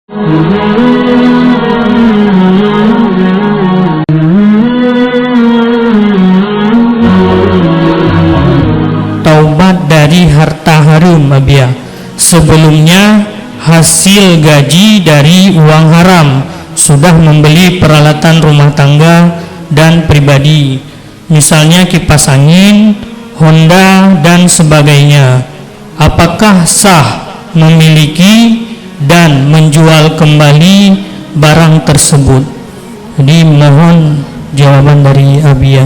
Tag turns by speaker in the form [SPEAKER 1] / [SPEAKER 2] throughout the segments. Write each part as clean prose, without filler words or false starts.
[SPEAKER 1] Taubat dari harta haram, Abia. Sebelumnya hasil gaji dari uang haram, sudah membeli peralatan rumah tangga dan pribadi, misalnya kipas angin, Honda dan sebagainya. Apakah sah memiliki dan menjual kembali barang tersebut? Jadi mohon jawaban dari Abia.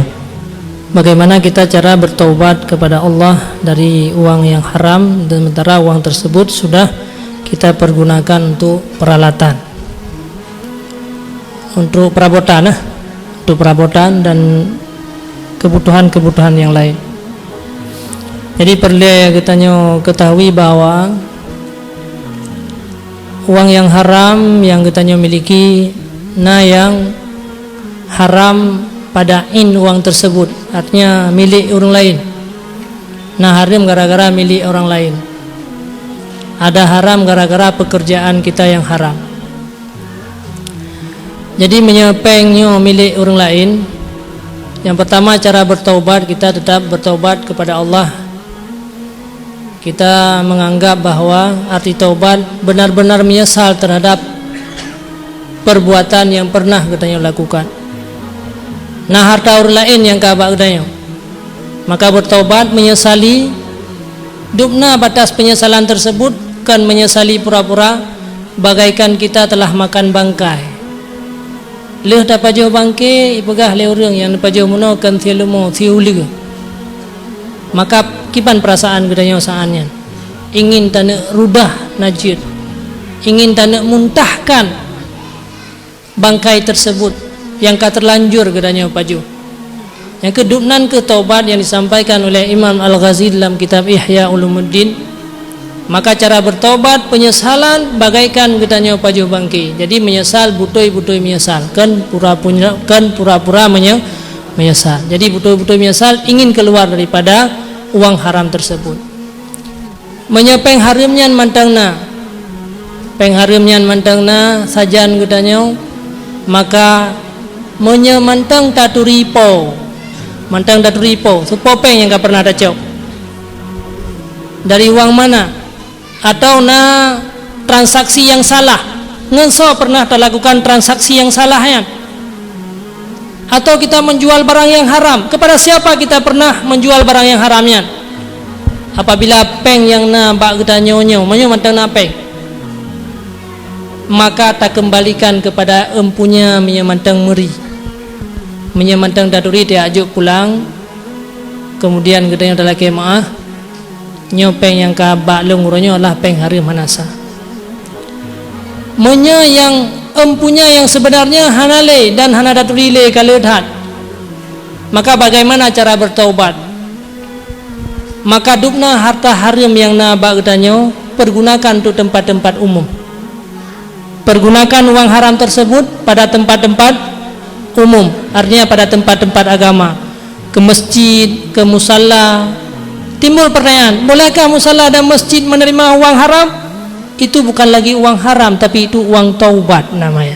[SPEAKER 2] Bagaimana kita cara bertaubat kepada Allah dari uang yang haram, dan sementara uang tersebut sudah kita pergunakan untuk peralatan, untuk perabotan, untuk perabotan dan kebutuhan-kebutuhan yang lain. Jadi perlu kita ketahui bahwa uang yang haram yang kita miliki, yang haram pada uang tersebut, artinya milik orang lain. Haram gara-gara milik orang lain. Ada haram gara-gara pekerjaan kita yang haram. Jadi menyepengnya milik orang lain. Yang pertama, cara bertaubat, kita tetap bertaubat kepada Allah. Kita menganggap bahwa arti taubat benar-benar menyesal terhadap perbuatan yang pernah kita lakukan. Harta orang lain yang kabak kita, maka bertaubat menyesali dubna batas penyesalan tersebut, kan menyesali pura-pura bagaikan kita telah makan bangkai. Leh dapat jauh bangkai ipegah le orang yang dapat jauh mono kan thialumo thiulig. Maka kipan perasaan kita saatnya ingin tanah rudah najid, ingin tanah muntahkan bangkai tersebut yang terlanjur gedanya paju. Yang kedupnan ke taubat yang disampaikan oleh Imam Al-Ghazali dalam kitab Ihya Ulumuddin, maka cara bertaubat penyesalan bagaikan gedanya paju bangkai. Jadi menyesal, butoi-butoi menyesal, kan pura-pura menyesal. Jadi butoi-butoi menyesal, ingin keluar daripada uang haram tersebut. Menyepeng harimnya mantangna, pengharimnya mantangna sajan gedanya, maka menyemantang taturipo, mantang taturipo, supopeng yang gak pernah ada cok. Dari uang mana? Atau transaksi yang salah. Ngenso pernah terlakukan transaksi yang salah ya? Atau kita menjual barang yang haram. Kepada siapa kita pernah menjual barang yang haramnya? Apabila peng yang bak kita nyonyo, mantang peng, maka tak kembalikan kepada empunya menyemantang meri, menyemantang daduri dia ajuk pulang. Kemudian kita adalah kemaah nyopeng yang kabak lenguronyo adalah peng hari manasa. Menya yang empunya yang sebenarnya hanale dan hana daduri le kaledhat. Maka bagaimana cara bertaubat? Maka dubna harta haram yang bak kita pergunakan untuk tempat-tempat umum. Pergunakan uang haram tersebut pada tempat-tempat umum, artinya pada tempat-tempat agama, ke masjid, ke musalla. Timbul pertanyaan, bolehkah musalla dan masjid menerima uang haram? Itu bukan lagi uang haram, tapi itu uang taubat namanya.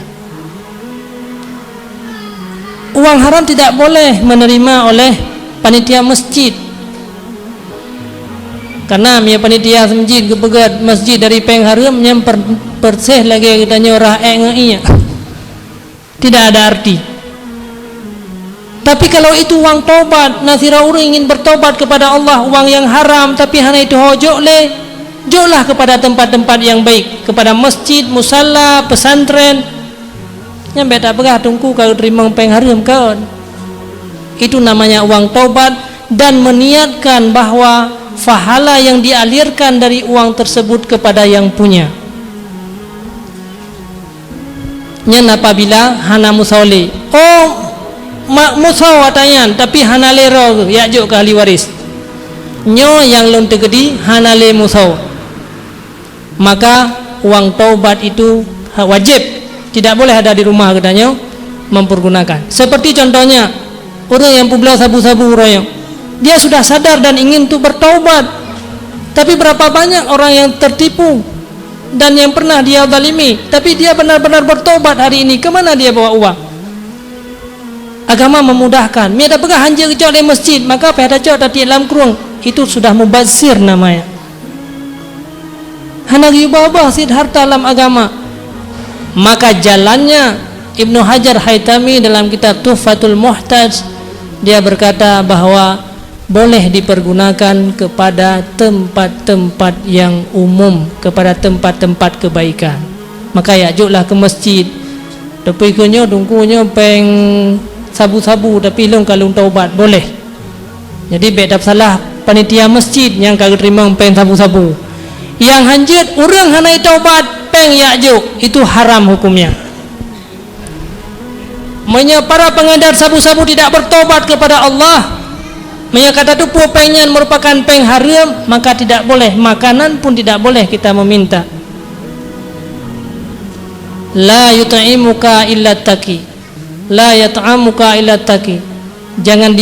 [SPEAKER 2] Uang haram tidak boleh menerima oleh panitia masjid, karena panitia masjid kepegat masjid dari peng haram yang persih lagi kita nyorah ngeinya, tidak ada arti. Tapi kalau itu uang taubat, nasira orang ingin bertobat kepada Allah, uang yang haram tapi hanya itu hojok le, joklah kepada tempat-tempat yang baik, kepada masjid, musalla, pesantren. Yang beda pegah tungku kalau terima peng haram kawan. Itu namanya uang taubat, dan meniatkan bahwa pahala yang dialirkan dari uang tersebut kepada yang punya. Nyen apabila hana musauli, musau watayan tapi hana lero ya juk ke ahli waris. Nyo yang lon tegedi hana le musau. Maka uang taubat itu wajib, tidak boleh ada di rumah katanya mempergunakan. Seperti contohnya orang yang publa sabu-sabu royong, dia sudah sadar dan ingin untuk bertaubat, tapi berapa banyak orang yang tertipu dan yang pernah dia zalimi, tapi dia benar-benar bertobat hari ini, kemana dia bawa uang? Agama memudahkan. Dia dah pegang hanja kecuali masjid, maka apa ada cok tadi dalam kurung, itu sudah mubazir namanya. Hana gibah sid harta dalam agama. Maka jalannya Ibnu Hajar Haytami dalam kitab Tuhfatul Muhtaj, dia berkata bahwa boleh dipergunakan kepada tempat-tempat yang umum, kepada tempat-tempat kebaikan. Maka yajuklah ke masjid. Tapi kunyo dungkunyo peng sabu-sabu tapi long kalau taubat boleh. Jadi bedap salah panitia masjid yang kagak terima peng sabu-sabu. Yang hanjit orang hanai taubat peng yajuk, itu haram hukumnya. Para pengedar sabu-sabu tidak bertobat kepada Allah, kata tu pengen merupakan peng haram, maka tidak boleh, makanan pun tidak boleh kita meminta. La yut'imuka illa taqi, la yat'amuka illa taqi. Jangan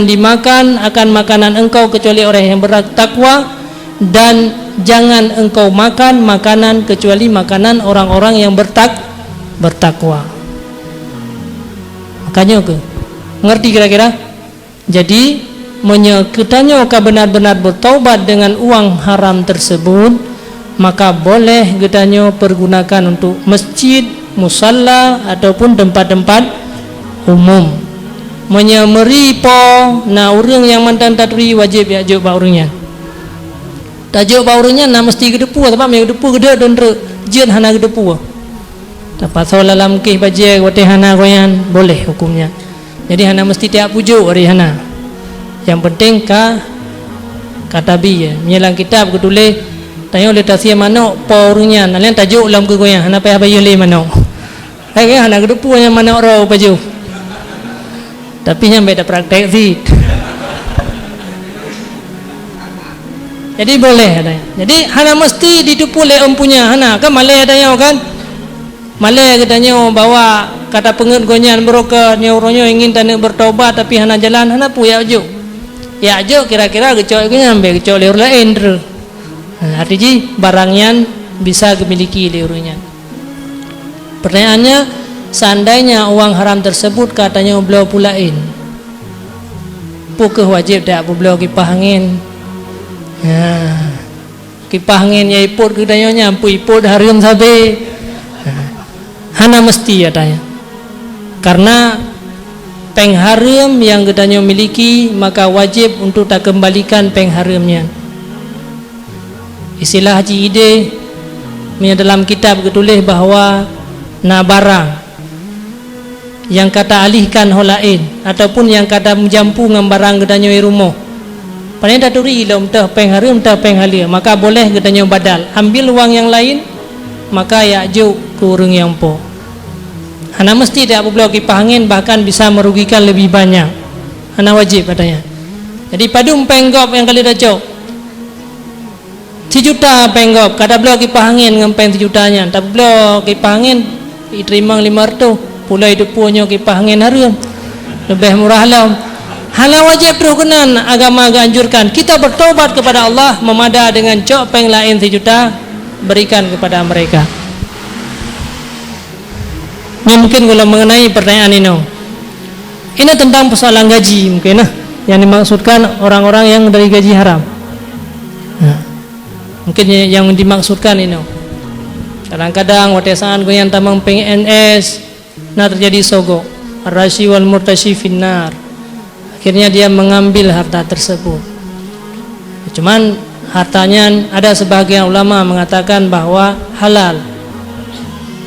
[SPEAKER 2] dimakan akan makanan engkau kecuali orang yang bertakwa, dan jangan engkau makan makanan kecuali makanan orang-orang yang bertakwa. Makanya ngerti kira-kira? Jadi menyekutanya kau benar-benar bertaubat dengan uang haram tersebut, maka boleh getanya pergunakan untuk masjid, musalla ataupun tempat-tempat umum. Menyemeri po na orang yang mantan tatri wajib ya juk ba orangnya. Tajuk ba orangnya na mesti gedepu sebab me gedepu gede dan jen hana gedepu. Dapat soalam ke baje wate hana goyan boleh hukumnya. Jadi hana mesti tiap pujuk hari hana. Yang penting kata bi ya. Menyelang kitab ke tulis tanya oleh tasia manok pornya. Nalian tajuk ulam ke goyang hana payah bayu le manok. Hai hana gedepu yang manok ro baju. Tapi yang beda praktek sih. Jadi boleh ada. Jadi hana mesti ditupu le empunya hana. Kan malai adanya kan? Malai katanya bawa kata pengetahuan mereka nyoronyo ingin tanya bertobat tapi hana jalan hana pu ya ajuk kira-kira kecok ke nyambe kecok liur lain ter. Artinya barangnya bisa dimiliki liurnya. Pertanyaannya, seandainya uang haram tersebut katanya beliau pulain, pukeh wajib tak beliau kipah angin. Kipah angin ya iput katanya nyampu iput harum sabe. Hana mesti ya tanya. Karena peng haram yang gedanya miliki, maka wajib untuk tak kembalikan peng haramnya. Istilah Haji Ide dalam kitab ketulis bahawa na barang yang kata alihkan holain ataupun yang kata menjampu dengan barang gedanya rumah. Paling tak turi ilam tah peng haram tah peng halia, maka boleh gedanya badal. Ambil uang yang lain, maka ya juk kurang yang po. Hana mesti tak boleh kipah angin, bahkan bisa merugikan lebih banyak. Hana wajib katanya. Jadi padum penggop yang kali dah cok 1 juta penggop, kata beliau kipah angin dengan peng 1 jutanya. Tak beliau kipah angin diterima 500, pula hidup punya kipah angin harum. Lebih murah lah. Hana wajib perkenan agama anjurkan kita bertobat kepada Allah, memada dengan cok peng lain 1 juta berikan kepada mereka. Ini mungkin kalau mengenai pertanyaan ini tentang persoalan gaji mungkin yang dimaksudkan orang-orang yang dari gaji haram. Mungkin yang dimaksudkan ini. Kadang-kadang watesaan goyang tamang PNS nah terjadi sogok, ar-rashi wal murtashi finnar. Akhirnya dia mengambil harta tersebut. Cuman hartanya ada sebagian ulama mengatakan bahwa halal.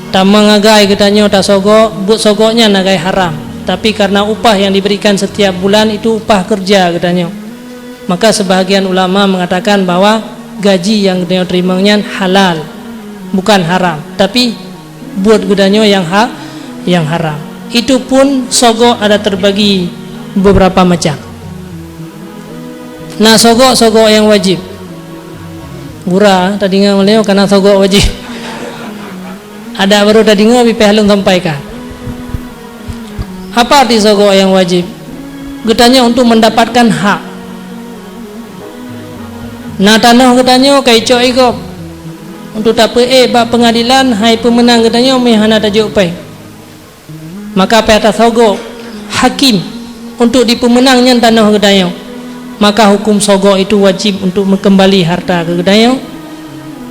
[SPEAKER 2] Tak mengagai katanya tak sogok, but sogoknya nagai haram. Tapi karena upah yang diberikan setiap bulan itu upah kerja katanya. Maka sebahagian ulama mengatakan bahwa gaji yang dia terimanya halal, bukan haram. Tapi buat katanya yang haram. Itu pun sogok ada terbagi beberapa macam. Nah sogok yang wajib. Gura tadi ngamleo karena sogok wajib. Ada baru tadi ngawi pehalung sampaikan. Apa arti sogok yang wajib? Getanya untuk mendapatkan hak. Na tanah katanya kai cok ikop untuk tak ba pengadilan hai pemenang katanya mai hana tajuk pai. Maka pai atas sogok hakim untuk di pemenangnya tanah katanya. Maka hukum sogok itu wajib untuk mengembali harta ke katanya.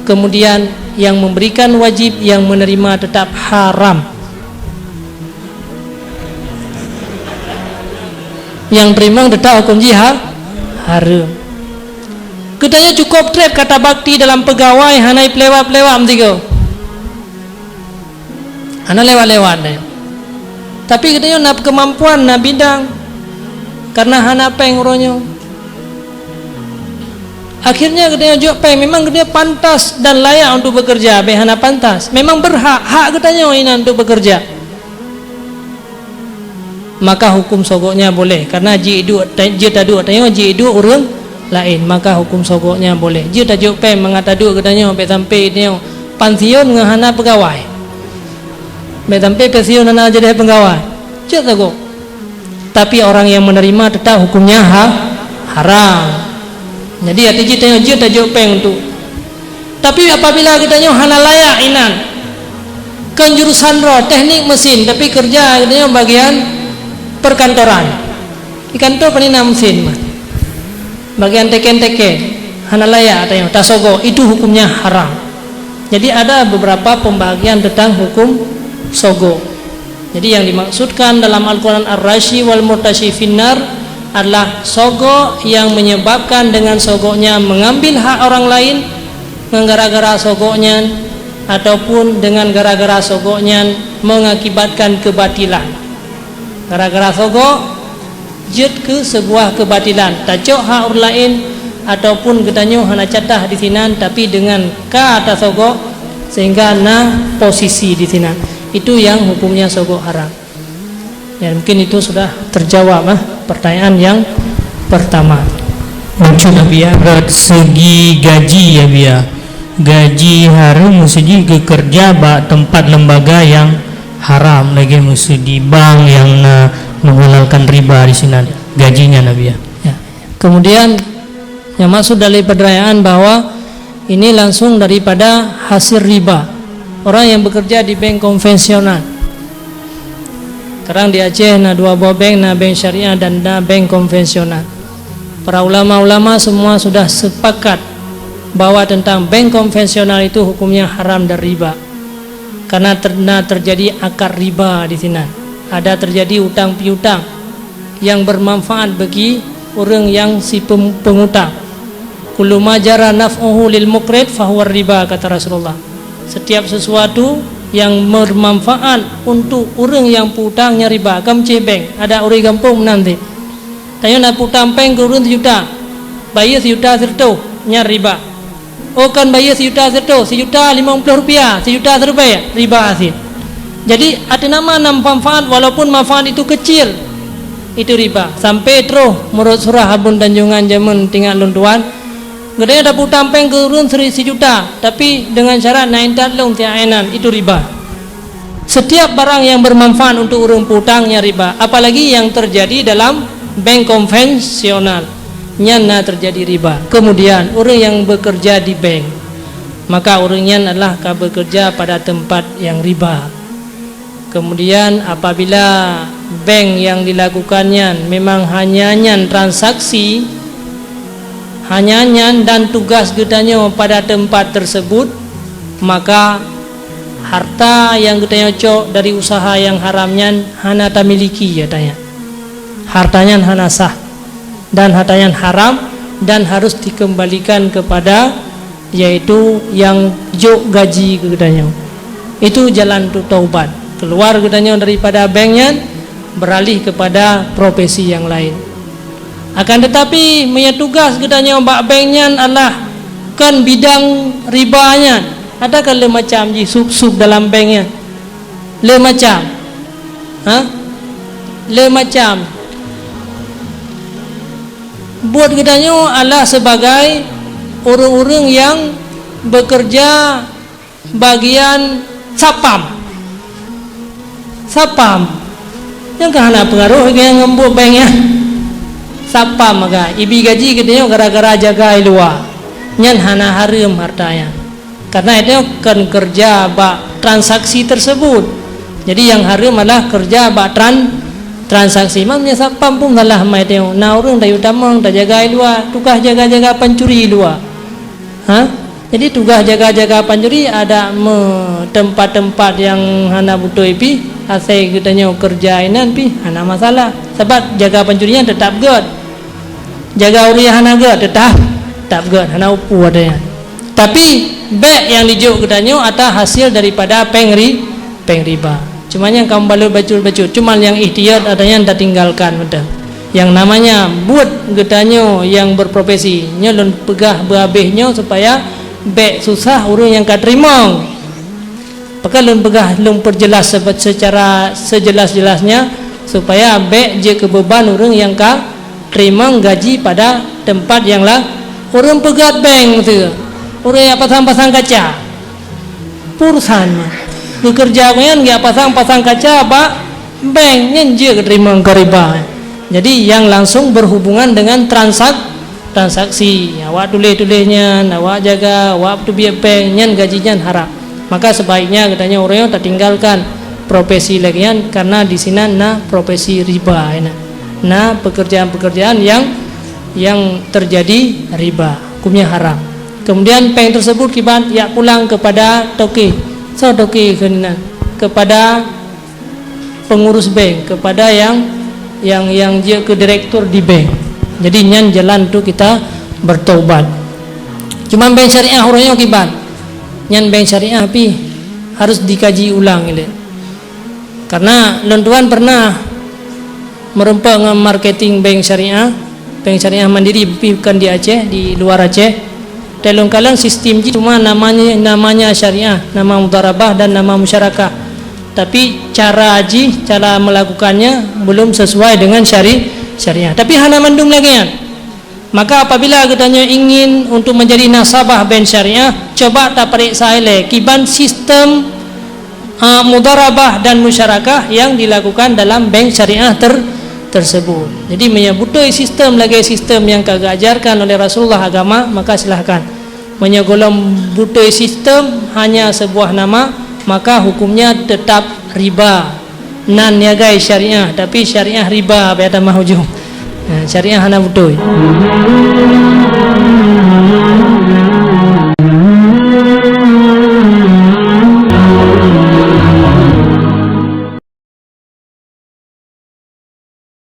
[SPEAKER 2] Kemudian yang memberikan wajib, yang menerima tetap haram. Yang terima tetap hukum jihad haram. Katanya cukup trap kata bakti dalam pegawai hanai pelewat-pelewat mestigo. Hana lewat-lewat deh. Tapi katanya nak kemampuan nak bidang karena hana peng uronyo. Akhirnya katanya jok peng memang katanya pantas dan layak untuk bekerja, be hana pantas. Memang berhak, hak katanya ini untuk bekerja. Maka hukum sogoknya boleh karena jidu tadu katanya jidu urang lain, maka hukum sogoknya boleh. Dia tajuk pem mengatadu katanya sampai dia pensiun ngahana pegawai. Sampai pensiun hana jadi pegawai. Cek tago. Tapi orang yang menerima tetap hukumnya haram. Jadi hati tanya dia tajuk pem tu. Tapi apabila katanya hana layak inan kan jurusan roh teknik mesin tapi kerja katanya bagian perkantoran. Di kantor penina mesin mah. Bagian teken-teken hana layak atau tasogo itu hukumnya haram. Jadi ada beberapa pembagian tentang hukum sogo. Jadi yang dimaksudkan dalam Al-Quran Ar-Rashi wal Murtashi Finnar adalah sogo yang menyebabkan dengan sogonya mengambil hak orang lain gara-gara sogonya, ataupun dengan gara-gara sogonya mengakibatkan kebatilan. Gara-gara sogo jut ke sebuah kebatilan tajuk hak orang lain ataupun katanya hana catah di sinan tapi dengan ka atas sogok sehingga na posisi di sinan, itu yang hukumnya sogok haram. Ya mungkin itu sudah terjawab pertanyaan yang pertama.
[SPEAKER 1] Lucu biar segi gaji ya biar gaji haram mesti kerja bak tempat lembaga yang haram lagi mesti di bank yang menghalalkan riba di sini gajinya Nabi ya.
[SPEAKER 2] Kemudian yang maksud dari pertanyaan bahwa ini langsung daripada hasil riba orang yang bekerja di bank konvensional. Sekarang di Aceh dua buah bank, bank syariah dan bank konvensional. Para ulama-ulama semua sudah sepakat bahwa tentang bank konvensional itu hukumnya haram dan riba karena terjadi akar riba di sini. Ada terjadi utang piutang yang bermanfaat bagi orang yang si pengutang. Kullu ma jara naf'uhu lil muqrid fa huwa riba, kata Rasulullah. Setiap sesuatu yang bermanfaat untuk orang yang putangnya riba. Kam cebeng ada orang kampung nanti. Tanya nak putang peng ke orang 1 juta. Bayar 1 juta serto nya riba. Oh kan bayar 1 juta serto, 1 juta 50 rupiah, 1 juta terbayar riba asin. Jadi ada nama manfaat walaupun manfaat itu kecil itu riba. Sampai terus menurut surah Habun Tanjungan Jamun tinggal luntuan gede ada putang peng ke urun 1 juta tapi dengan syarat naik dalung tiainan itu riba. Setiap barang yang bermanfaat untuk urun putangnya riba, apalagi yang terjadi dalam bank konvensional nyana terjadi riba. Kemudian orang yang bekerja di bank maka orangnya adalah bekerja pada tempat yang riba. Kemudian apabila bank yang dilakukannya memang hanya transaksi hanya dan tugas getanya pada tempat tersebut, maka harta yang getanya cok dari usaha yang haramnya hana tamiliki ya tanya. Hartanya hana sah dan hartanya haram dan harus dikembalikan kepada yaitu yang jok gaji getanya. Itu jalan untuk taubat. Keluar katanya daripada banknya beralih kepada profesi yang lain. Akan tetapi punya tugas katanya banknya adalah kan bidang ribanya. Adakah le macam ji sub dalam banknya? Le macam. Le macam. Buat katanya adalah sebagai orang-orang yang bekerja bagian sapam yang kahana pengaruh yang ngembuk banknya sapam maka ibi gaji katanya gara-gara jaga luar nyan hana haram hartanya. Karena itu kan kerja bak transaksi tersebut. Jadi yang haram adalah kerja bak transaksi. Maknanya siapa pun salah mai tengok. Nah orang dah utamang dah jaga luar, tugas jaga-jaga pencuri luar. Jadi tugas jaga-jaga pencuri ada tempat-tempat yang hana butuh pi, asai katanya kerja inan pi hana masalah. Sebab jaga pencurinya tetap good. Jaga uriah hana good tetap good, hana upu adanya. Tapi beg yang dijuk katanya atau hasil daripada pengriba. Cuma yang kamu balut bacul-bacul, cuma yang ihtiyat adanya anda tinggalkan betul. Yang namanya buat getanya yang berprofesi, nyolon pegah berhabisnya supaya beg susah orang yang kat terima. Pakai lun pegah lun perjelas secara sejelas-jelasnya supaya beg je kebeban orang yang kat terima gaji pada tempat yang lah orang pegat bank tu. Orang yang pasang-pasang kaca. Purusan bekerja kan dia pasang-pasang kaca pak bank nyenje keterima ke riba. Jadi yang langsung berhubungan dengan transaksi. Awak tulis-tulisnya, awak jaga, awak tu biar bank nyen gajinya harap. Maka sebaiknya katanya orang yang tak tinggalkan profesi lagian karena di sini nah profesi riba ini. Nah pekerjaan-pekerjaan yang terjadi riba, hukumnya haram. Kemudian bank tersebut kibat ya pulang kepada toki. So toki kepada pengurus bank, kepada yang dia ke direktur di bank. Jadi nyan jalan tu kita bertaubat. Cuma bank syariah orangnya kibat. Nyan bank syariah pi harus dikaji ulang ini. Karena lontuan pernah merempak dengan marketing bank syariah mandiri bukan di Aceh, di luar Aceh. Dalam kalang sistem cuma namanya syariah, nama mudharabah dan nama musyarakah. Tapi cara melakukannya belum sesuai dengan syariah. Tapi hana mandung lagi kan. Maka apabila katanya ingin untuk menjadi nasabah bank syariah, coba tak periksa kiban sistem mudharabah dan musyarakah yang dilakukan dalam bank syariah tersebut. Jadi menyebutkan sistem yang kagak ajarkan oleh Rasulullah agama, maka silahkan. Menyegolong butuh sistem hanya sebuah nama, maka hukumnya tetap riba. Nan niagai syariah, tapi syariah riba pada mahujung. Syariah hana butuh.